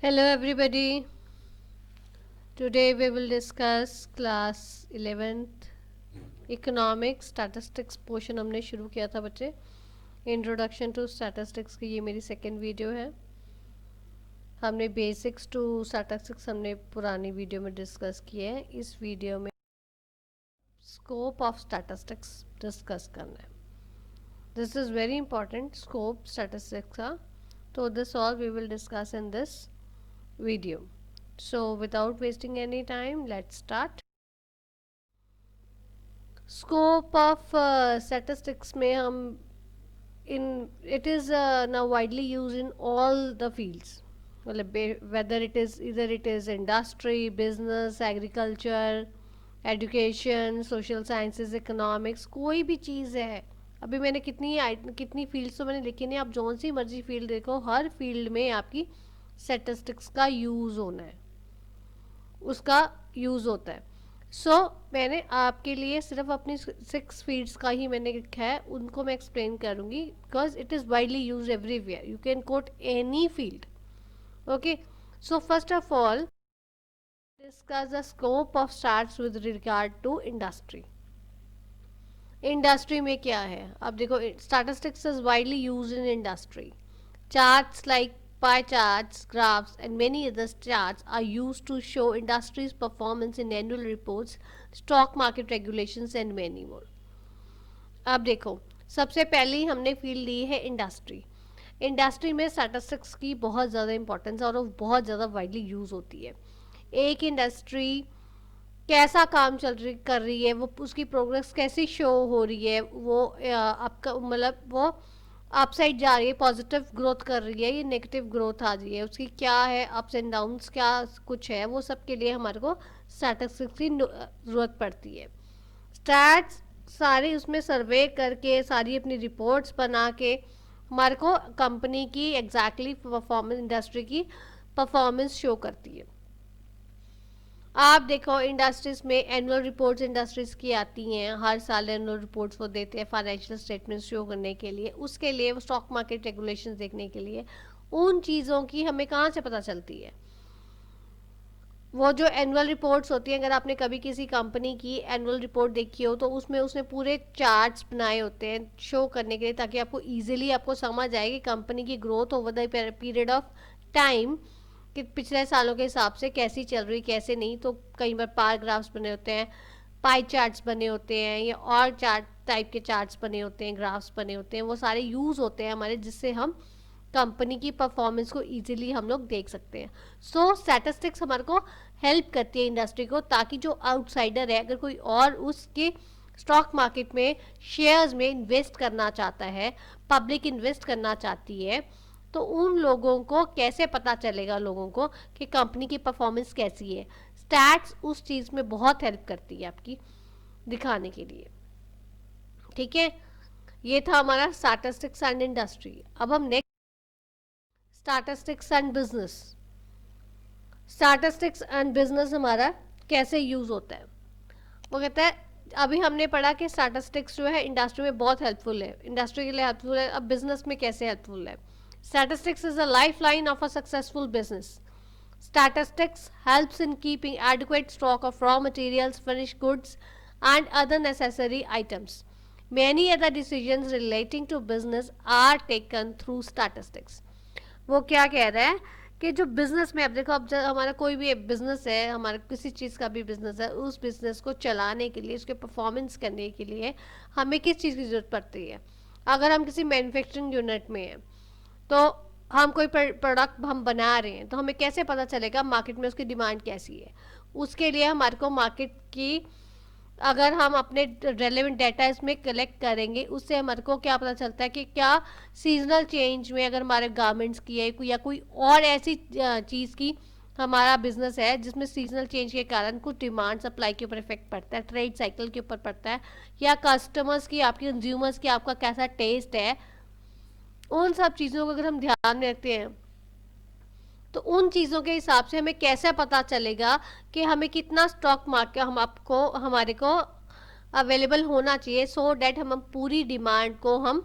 Hello everybody. Today we will discuss class 11th economics statistics portion हमने शुरू किया था बच्चे. इंट्रोडक्शन टू स्टैटिस्टिक्स की ये मेरी सेकेंड वीडियो है. हमने बेसिक्स टू स्टैटिस्टिक्स हमने पुरानी वीडियो में डिस्कस किए हैं. इस वीडियो में स्कोप ऑफ स्टैटिस्टिक्स डिस्कस करना है. This is very important scope statistics का. तो this all we will discuss in this video. So without wasting any time, let's start. Scope of statistics में हम in it is now widely used in all the fields. मतलब whether it is industry, business, agriculture, education, social sciences, economics, कोई भी चीज़ है. अभी मैंने कितनी fields तो मैंने लिखी नहीं. आप जौन सी मर्जी फील्ड देखो, हर फील्ड में आपकी स्टैटिस्टिक्स का यूज़ होना है, उसका यूज़ होता है. मैंने आपके लिए सिर्फ अपनी 6 फील्ड्स का ही मैंने लिखा है, उनको मैं एक्सप्लेन करूँगी because it is widely use everywhere. You can quote any field. Okay, so first of all discuss the scope of starts with regard to industry. Industry में क्या है? अब देखो, statistics is widely use in industry. Charts like pie charts, graphs, and many other charts are used to show industry's performance in annual reports, stock market regulations, and many more. अब देखो, सबसे पहले हमने फील्ड ली है industry. Industry में statistics की बहुत ज़्यादा इंपॉर्टेंस और बहुत ज़्यादा वाइडली यूज़ होती है. एक इंडस्ट्री कैसा काम कर रही है, वो उसकी प्रोग्रेस कैसी शो हो रही है, वो आपका मतलब वो अपसाइड जा रही है, पॉजिटिव ग्रोथ कर रही है, ये नेगेटिव ग्रोथ आ रही है, उसकी क्या है, अप्स एंड डाउन्स क्या कुछ है, वो सब के लिए हमारे को स्टैटिस्टिक्स की ज़रूरत पड़ती है. स्टैट्स सारे उसमें सर्वे करके, सारी अपनी रिपोर्ट्स बना के हमारे को कंपनी की एग्जैक्टली परफॉर्मेंस, इंडस्ट्री की परफॉर्मेंस शो करती है. आप देखो, इंडस्ट्रीज में एनुअल रिपोर्ट्स इंडस्ट्रीज की आती हैं, हर साल एनुअल रिपोर्ट्स वो देते हैं फाइनेंशियल स्टेटमेंट्स शो करने के लिए. उसके लिए वो स्टॉक मार्केट रेगुलेशंस देखने के लिए, उन चीज़ों की हमें कहाँ से पता चलती है? वो जो एनुअल रिपोर्ट्स होती हैं, अगर आपने कभी किसी कंपनी की एनुअल रिपोर्ट देखी हो तो उसमें उसने पूरे चार्ट्स बनाए होते हैं शो करने के लिए, ताकि आपको ईजिली आपको समझ आए कि कंपनी की growth over the period of time कि पिछले सालों के हिसाब से कैसी चल रही कैसे नहीं. तो कई बार पार ग्राफ्स बने होते हैं, पाई चार्ट्स बने होते हैं, या और चार्ट टाइप के चार्ट्स बने होते हैं, ग्राफ्स बने होते हैं, वो सारे यूज़ होते हैं हमारे, जिससे हम कंपनी की परफॉर्मेंस को इजीली हम लोग देख सकते हैं. सो स्टैटिस्टिक्स हमारे को हेल्प करती है इंडस्ट्री को, ताकि जो आउटसाइडर है, अगर कोई और उसके स्टॉक मार्केट में शेयर्स में इन्वेस्ट करना चाहता है, पब्लिक इन्वेस्ट करना चाहती है, तो उन लोगों को कैसे पता चलेगा लोगों को कि कंपनी की परफॉर्मेंस कैसी है? स्टैट्स उस चीज़ में बहुत हेल्प करती है आपकी दिखाने के लिए. ठीक है, ये था हमारा स्टैटिस्टिक्स एंड इंडस्ट्री. अब हम next statistics and business. Statistics and business हमारा कैसे यूज़ होता है? वो कहता है, अभी हमने पढ़ा कि स्टैटिस्टिक्स जो है इंडस्ट्री में बहुत हेल्पफुल है, इंडस्ट्री के लिए हेल्पफुल है. अब बिजनेस में कैसे हेल्पफुल है? Statistics is a lifeline of a successful business. Statistics helps in keeping adequate stock of raw materials, finished goods, and other necessary items. Many other decisions relating to business are taken through statistics. वो क्या कह रहा है कि जो business में, अब देखो, अब जब हमारा कोई भी बिजनेस है, हमारा किसी चीज़ का भी बिजनेस है, उस बिजनेस को चलाने के लिए, उसके परफॉर्मेंस करने के लिए हमें किस चीज़ की ज़रूरत पड़ती है? अगर हम किसी मैन्युफैक्चरिंग यूनिट में हैं, तो हम कोई प्रोडक्ट हम बना रहे हैं, तो हमें कैसे पता चलेगा मार्केट में उसकी डिमांड कैसी है? उसके लिए हमारे को मार्केट की, अगर हम अपने रेलेवेंट डाटा इसमें कलेक्ट करेंगे, उससे हमारे को क्या पता चलता है कि क्या सीजनल चेंज में, अगर हमारे गारमेंट्स की है या कोई और ऐसी चीज़ की हमारा बिजनेस है जिसमें सीजनल चेंज के कारण कुछ डिमांड सप्लाई के ऊपर इफेक्ट पड़ता है, ट्रेड साइकिल के ऊपर पड़ता है, या कस्टमर्स की, आपके कंज्यूमर्स की, आपका कैसा टेस्ट है, उन सब चीज़ों को अगर हम ध्यान में रखते हैं, तो उन चीज़ों के हिसाब से हमें कैसे पता चलेगा कि हमें कितना स्टॉक मार्केट हमारे को अवेलेबल होना चाहिए, सो डैट हम पूरी डिमांड को हम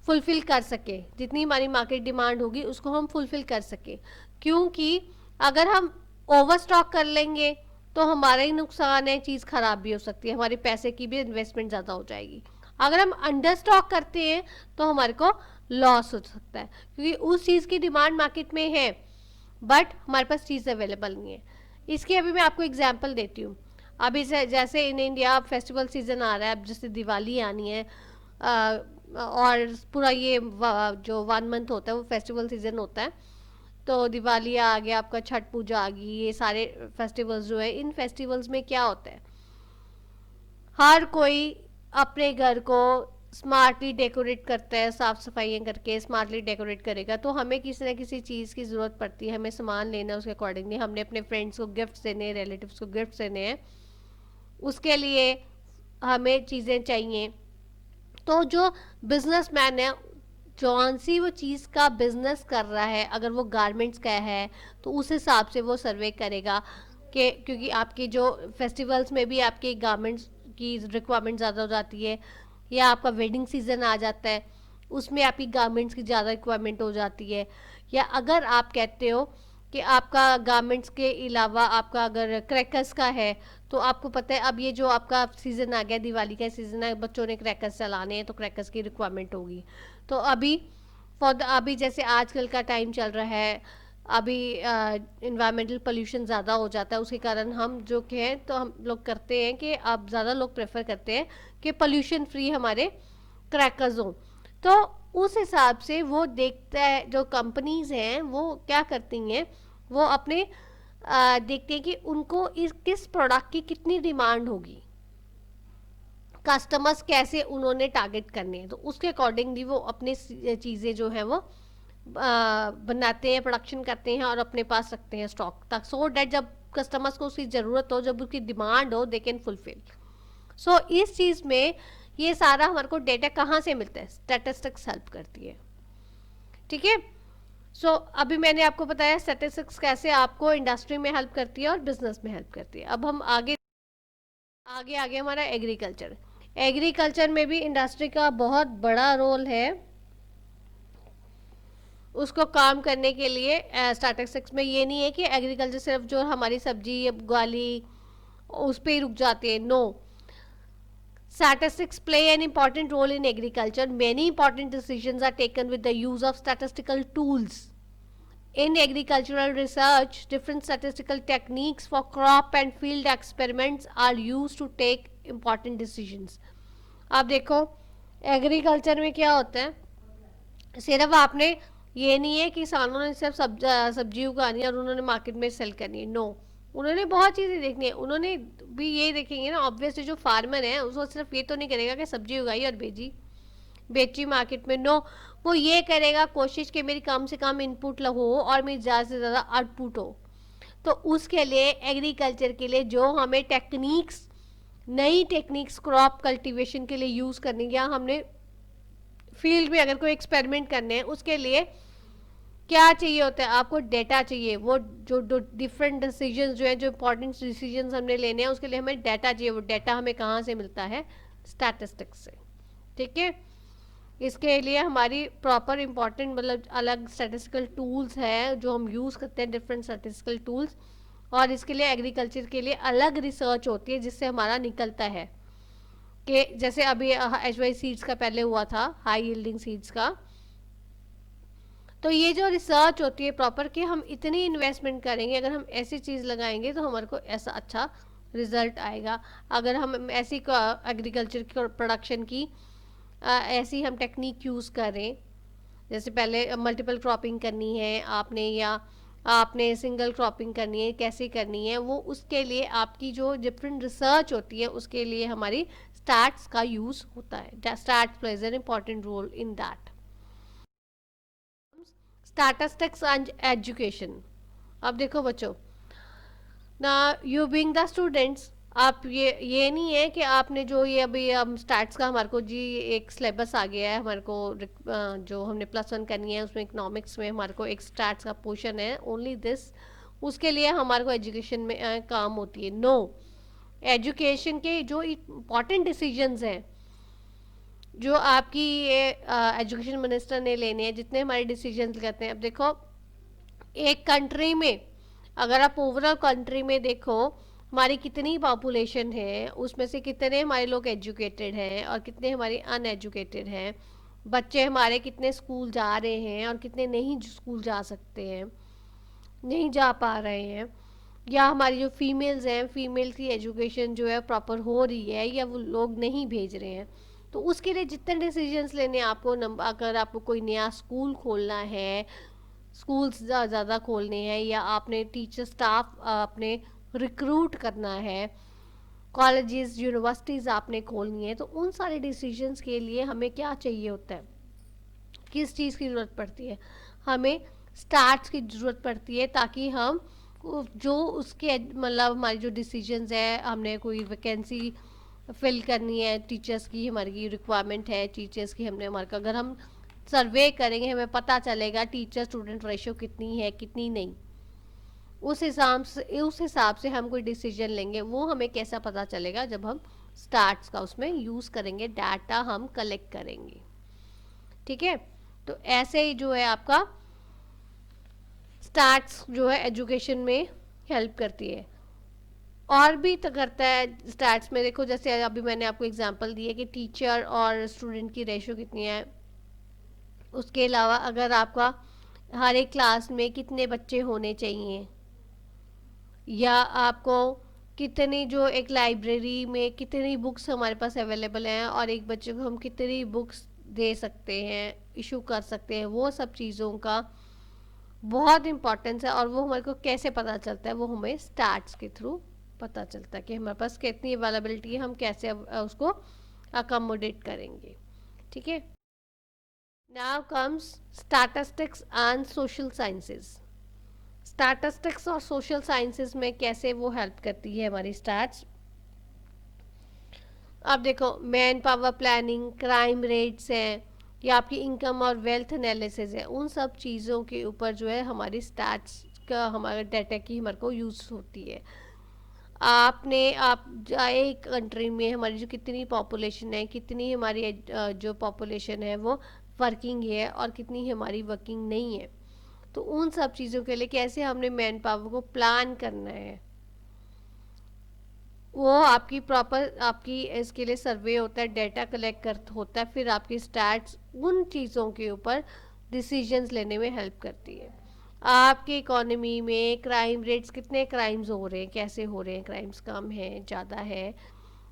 फुलफ़िल कर सके, जितनी हमारी मार्केट डिमांड होगी उसको हम फुलफ़िल कर सके। क्योंकि अगर हम ओवर स्टॉक कर लेंगे तो हमारा ही नुकसान है, चीज़ ख़राब भी हो सकती है, हमारे पैसे की भी इन्वेस्टमेंट ज़्यादा हो जाएगी। अगर हम अंडर स्टॉक करते हैं तो हमारे को लॉस हो सकता है, क्योंकि उस चीज़ की डिमांड मार्केट में है बट हमारे पास चीज़ अवेलेबल नहीं है। इसकी अभी मैं आपको एग्जांपल देती हूँ। अभी जैसे इन इंडिया फेस्टिवल सीज़न आ रहा है, अब जैसे दिवाली आनी है, और पूरा ये जो 1 मंथ होता है वो फेस्टिवल सीज़न होता है। तो दिवाली आ गया, आपका छठ पूजा आ गई, ये सारे फेस्टिवल्स जो है, इन फेस्टिवल्स में क्या होता है, हर कोई अपने घर को स्मार्टली डेकोरेट करता है, साफ सफाइयाँ करके स्मार्टली डेकोरेट करेगा। तो हमें किसी ना किसी चीज़ की ज़रूरत पड़ती है, हमें सामान लेना है, उसके अकॉर्डिंगली हमने अपने फ्रेंड्स को गिफ्ट्स देने हैं, रिलेटिव्स को गिफ्ट्स देने हैं, उसके लिए हमें चीज़ें चाहिए। तो जो बिजनेसमैन है, जौन सी वो चीज़ का बिजनेस कर रहा है, अगर वो गारमेंट्स का है तो उस हिसाब से वो सर्वे करेगा कि, क्योंकि आपके जो फेस्टिवल्स में भी आपके गारमेंट्स की रिक्वायरमेंट ज़्यादा हो जाती है, या आपका वेडिंग सीज़न आ जाता है उसमें आपकी गारमेंट्स की ज़्यादा रिक्वायरमेंट हो जाती है। या अगर आप कहते हो कि आपका गारमेंट्स के अलावा आपका अगर क्रैकर्स का है, तो आपको पता है अब ये जो आपका सीज़न आ गया, दिवाली का सीज़न है, बच्चों ने क्रैकर्स चलाने हैं तो क्रैकर्स की रिक्वायरमेंट होगी। तो अभी अभी जैसे आजकल का टाइम चल रहा है, अभी इन्वायरमेंटल पोल्यूशन ज़्यादा हो जाता है, उसके कारण हम जो कि हैं तो हम लोग करते हैं कि अब ज़्यादा लोग प्रेफर करते हैं कि पोल्यूशन फ्री हमारे क्रैकर्स हों। तो उस हिसाब से वो देखता है, जो कंपनीज हैं वो क्या करती हैं, वो अपने देखते हैं कि उनको इस किस प्रोडक्ट की कितनी डिमांड होगी, कस्टमर्स कैसे उन्होंने टारगेट करने हैं, तो उसके अकॉर्डिंगली वो अपने चीज़ें जो है वो बनाते हैं, प्रोडक्शन करते हैं और अपने पास रखते हैं स्टॉक तक, सो डैट जब कस्टमर्स को उसकी ज़रूरत हो, जब उसकी डिमांड हो, दे कैन फुलफिल। सो इस चीज़ में ये सारा हमारे को डेटा कहाँ से मिलता है, स्टैटिस्टिक्स हेल्प करती है। ठीक है। सो अभी मैंने आपको बताया स्टैटिस्टिक्स कैसे आपको इंडस्ट्री में हेल्प करती है और बिजनेस में हेल्प करती है। अब हम आगे आगे आगे हमारा एग्रीकल्चर। एग्रीकल्चर में भी इंडस्ट्री का बहुत बड़ा रोल है उसको काम करने के लिए। स्टैटिस्टिक्स में ये नहीं है कि एग्रीकल्चर सिर्फ जो हमारी सब्जी उगाली उस पर ही रुक जाते हैं, no. Statistics play an important role in agriculture. Many important decisions are taken with the use of statistical tools. In agricultural research, different statistical techniques for crop and field experiments are used to take important decisions. अब देखो agriculture में क्या होता है, सिर्फ आपने ये नहीं है कि किसानों ने सिर्फ सब्जी उगानी है और उन्होंने मार्केट में सेल करनी है, नो। उन्होंने बहुत चीज़ें देखनी है, उन्होंने भी ये देखेंगे ना, ऑब्वियसली जो फार्मर है उसको सिर्फ ये तो नहीं करेगा कि सब्जी उगाई और बेची मार्केट में, नो। वो ये करेगा कोशिश कि मेरी कम से कम इनपुट हो और मेरी ज़्यादा से ज़्यादा आउटपुट हो। तो उसके लिए एग्रीकल्चर के लिए जो हमें टेक्निक्स, नई टेक्निक्स क्रॉप कल्टीवेशन के लिए यूज़ करनी, या हमने फील्ड में अगर कोई एक्सपेरिमेंट करने हैं, उसके लिए क्या चाहिए होता है, आपको डेटा चाहिए। वो जो डिफरेंट डिसीजंस जो है, जो इंपॉर्टेंट डिसीजंस हमने लेने हैं, उसके लिए हमें डेटा चाहिए। वो डेटा हमें कहाँ से मिलता है, स्टैटिस्टिक्स से। ठीक है। इसके लिए हमारी प्रॉपर इंपॉर्टेंट मतलब अलग स्टैटिस्टिकल टूल्स है जो हम यूज़ करते हैं, डिफरेंट स्टैटिस्टिकल टूल्स। और इसके लिए एग्रीकल्चर के लिए अलग रिसर्च होती है जिससे हमारा निकलता है कि जैसे अभी HY सीड्स का पहले हुआ था, हाई यील्डिंग सीड्स का। तो ये जो रिसर्च होती है प्रॉपर कि हम इतनी इन्वेस्टमेंट करेंगे, अगर हम ऐसी चीज़ लगाएंगे तो हमारे को ऐसा अच्छा रिजल्ट आएगा। अगर हम ऐसी एग्रीकल्चर प्रोडक्शन की ऐसी हम टेक्निक यूज़ करें, जैसे पहले मल्टीपल क्रॉपिंग करनी है आपने, या आपने सिंगल क्रॉपिंग करनी है, कैसे करनी है, वो उसके लिए आपकी जो डिफरेंट रिसर्च होती है उसके लिए हमारी स्टैट्स का यूज़ होता है। Stats plays an important role in that. Statistics and education. अब देखो बच्चों, ना यू बीइंग द स्टूडेंट्स, आप ये नहीं है कि आपने जो ये अभी हम स्टैट्स का हमारे को जी एक सिलेबस आ गया है हमारे को, जो हमने +1 करनी है उसमें इकोनॉमिक्स में हमारे को एक स्टैट्स का पोर्शन है, ओनली दिस, उसके लिए हमारे को एजुकेशन में काम होती है, नो। एजुकेशन के जो इम्पॉर्टेंट डिसीजंस हैं जो आपकी ये एजुकेशन मिनिस्टर ने लेने हैं, जितने हमारे डिसीजंस लेते हैं। अब देखो, एक कंट्री में, अगर आप ओवरऑल कंट्री में देखो, हमारी कितनी पॉपुलेशन है, उसमें से कितने हमारे लोग एजुकेटेड हैं और कितने हमारे अनएजुकेटेड हैं, बच्चे हमारे कितने स्कूल जा रहे हैं और कितने नहीं स्कूल जा सकते हैं, नहीं जा पा रहे हैं, या हमारी जो फीमेल्स हैं, फीमेल की एजुकेशन जो है प्रॉपर हो रही है या वो लोग नहीं भेज रहे हैं। तो उसके लिए जितने डिसीजंस लेने आपको, नंबर, अगर आपको कोई नया स्कूल खोलना है, स्कूल्स ज़्यादा खोलने हैं, या आपने टीचर स्टाफ अपने रिक्रूट करना है, कॉलेजेस यूनिवर्सिटीज़ आपने खोलनी है, तो उन सारे डिसीजंस के लिए हमें क्या चाहिए होता है, किस चीज़ की ज़रूरत पड़ती है, हमें स्टार्ट्स की ज़रूरत पड़ती है, ताकि हम जो उसके मतलब हमारी जो डिसीजंस है, हमने कोई वैकेंसी फिल करनी है, टीचर्स की हमारी रिक्वायरमेंट है, टीचर्स की हमने हमारे, अगर हम सर्वे करेंगे हमें पता चलेगा टीचर स्टूडेंट रेशियो कितनी है कितनी नहीं, उस हिसाब से हम कोई डिसीजन लेंगे। वो हमें कैसा पता चलेगा, जब हम स्टार्ट्स का उसमें यूज़ करेंगे, डाटा हम कलेक्ट करेंगे। ठीक है, तो ऐसे ही जो है आपका स्टार्ट्स जो है एजुकेशन में हेल्प करती है। और भी तो करता है स्टार्ट्स में, देखो जैसे अभी मैंने आपको एग्जांपल दिए कि टीचर और स्टूडेंट की रेशो कितनी है। उसके अलावा अगर आपका हर एक क्लास में कितने बच्चे होने चाहिए, या आपको कितनी, जो एक लाइब्रेरी में कितनी बुक्स हमारे पास अवेलेबल हैं और एक बच्चे को हम कितनी बुक्स दे सकते हैं, इशू कर सकते हैं, वो सब चीज़ों का बहुत इम्पोर्टेंस है। और वो हमारे को कैसे पता चलता है, वो हमें स्टार्ट्स के थ्रू पता चलता है कि हमारे पास कितनी अवेलेबिलिटी है, हम कैसे उसको अकोमोडेट करेंगे। ठीक है, now comes statistics and social sciences. Statistics और सोशल साइंसेस में कैसे वो हेल्प करती है हमारी स्टैट्स। अब देखो, man power planning, crime rates हैं, या आपकी इनकम और वेल्थ एनालिसिस है, उन सब चीज़ों के ऊपर जो है हमारी स्टैट्स का, हमारे डाटा की हमारे को यूज़ होती है। आप एक कंट्री में हमारी जो कितनी पॉपुलेशन है, कितनी हमारी जो पॉपुलेशन है वो वर्किंग है और कितनी हमारी वर्किंग नहीं है, तो उन सब चीज़ों के लिए कैसे हमने मैन पावर को प्लान करना है, वो आपकी प्रॉपर, आपकी इसके लिए सर्वे होता है, डाटा कलेक्ट कर होता है, फिर आपकी स्टैट्स उन चीज़ों के ऊपर डिसीजंस लेने में हेल्प करती है। आपकी इकोनॉमी में क्राइम रेट्स, कितने क्राइम्स हो रहे हैं, कैसे हो रहे हैं, क्राइम्स कम है ज़्यादा है,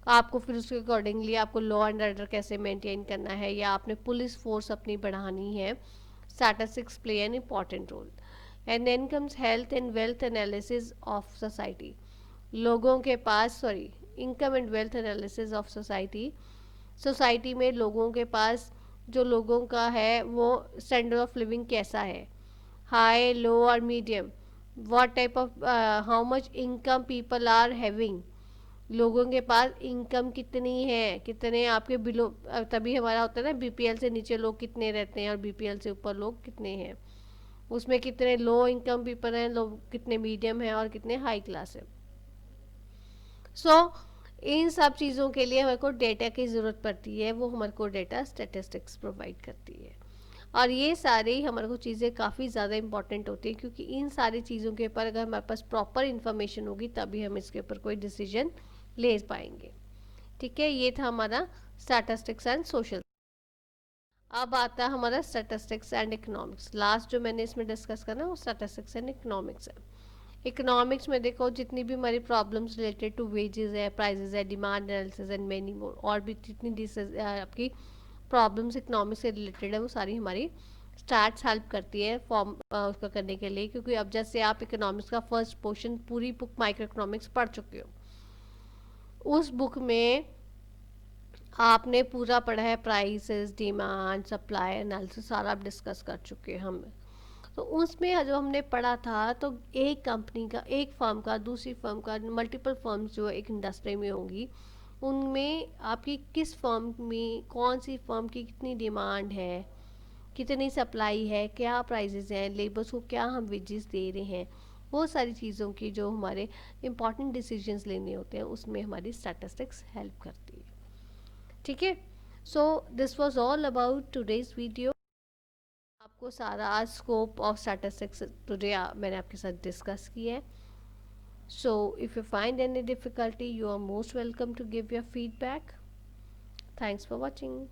आपको फिर उसके अकॉर्डिंगली आपको लॉ एंड ऑर्डर कैसे मेंटेन करना है, या आपने पुलिस फोर्स अपनी बढ़ानी है। Statistics play an important role. And then comes health and wealth analysis of society. लोगों के पास, sorry, income and wealth analysis of society. Society में लोगों के पास, जो लोगों का है वो स्टैंडर्ड ऑफ लिविंग कैसा है, हाई, लो और medium, what type of, how much income people are having, लोगों के पास इनकम कितनी है, कितने आपके बिलो, तभी हमारा होता है ना बीपीएल से नीचे लोग कितने रहते हैं और बीपीएल से ऊपर लोग कितने हैं, उसमें कितने लो इनकम पीपल हैं, लोग कितने मीडियम हैं और कितने हाई क्लास है। सो इन सब चीज़ों के लिए हमारे को डेटा की ज़रूरत पड़ती है, वो हमारे को डेटा स्टेटिस्टिक्स प्रोवाइड करती है। और ये सारी हमारे को चीज़ें काफ़ी ज़्यादा इंपॉर्टेंट होती हैं, क्योंकि इन सारी चीज़ों के ऊपर अगर हमारे पास प्रॉपर इन्फॉर्मेशन होगी तभी हम इसके ऊपर कोई डिसीजन ले पाएंगे। ठीक है, ये था हमारा स्टैटिस्टिक्स एंड सोशल। अब आता है हमारा स्टैटिस्टिक्स एंड इकोनॉमिक्स। लास्ट जो मैंने इसमें डिस्कस करना है वो स्टैटिस्टिक्स एंड इकोनॉमिक्स है। इकोनॉमिक्स में देखो, जितनी भी हमारी प्रॉब्लम्स रिलेटेड टू वेजेस है, प्राइजेस है, demand analysis and many more, और भी जितनी आपकी प्रॉब्लम्स इकोनॉमिक्स से रिलेटेड है, वो सारी हमारी स्टैट्स हेल्प करती है फॉर्म उसका करने के लिए। क्योंकि अब जैसे आप इकोनॉमिक्स का फर्स्ट पोर्शन, पूरी बुक माइक्रो इकोनॉमिक्स पढ़ चुके हो, उस बुक में आपने पूरा पढ़ा है, प्राइसेस, डिमांड, सप्लाई एनालिसिस सारा आप डिस्कस कर चुके हैं हम। तो उसमें जो हमने पढ़ा था, तो एक कंपनी का, एक फर्म का दूसरी फर्म का, मल्टीपल फर्म्स जो एक इंडस्ट्री में होंगी, उनमें आपकी किस फर्म में, कौन सी फर्म की कितनी डिमांड है, कितनी सप्लाई है, क्या प्राइजेस हैं, लेबर्स को क्या हम वेजेस दे रहे हैं, वो सारी चीज़ों की जो हमारे इंपॉर्टेंट डिसीजंस लेने होते हैं, उसमें हमारी स्टैटिस्टिक्स हेल्प करती है। ठीक है, so this was all about today's video. आपको सारा स्कोप ऑफ स्टैटिस्टिक्स टुडे मैंने आपके साथ डिस्कस किया है। So if you find any difficulty, you are most welcome to give your feedback. Thanks for watching.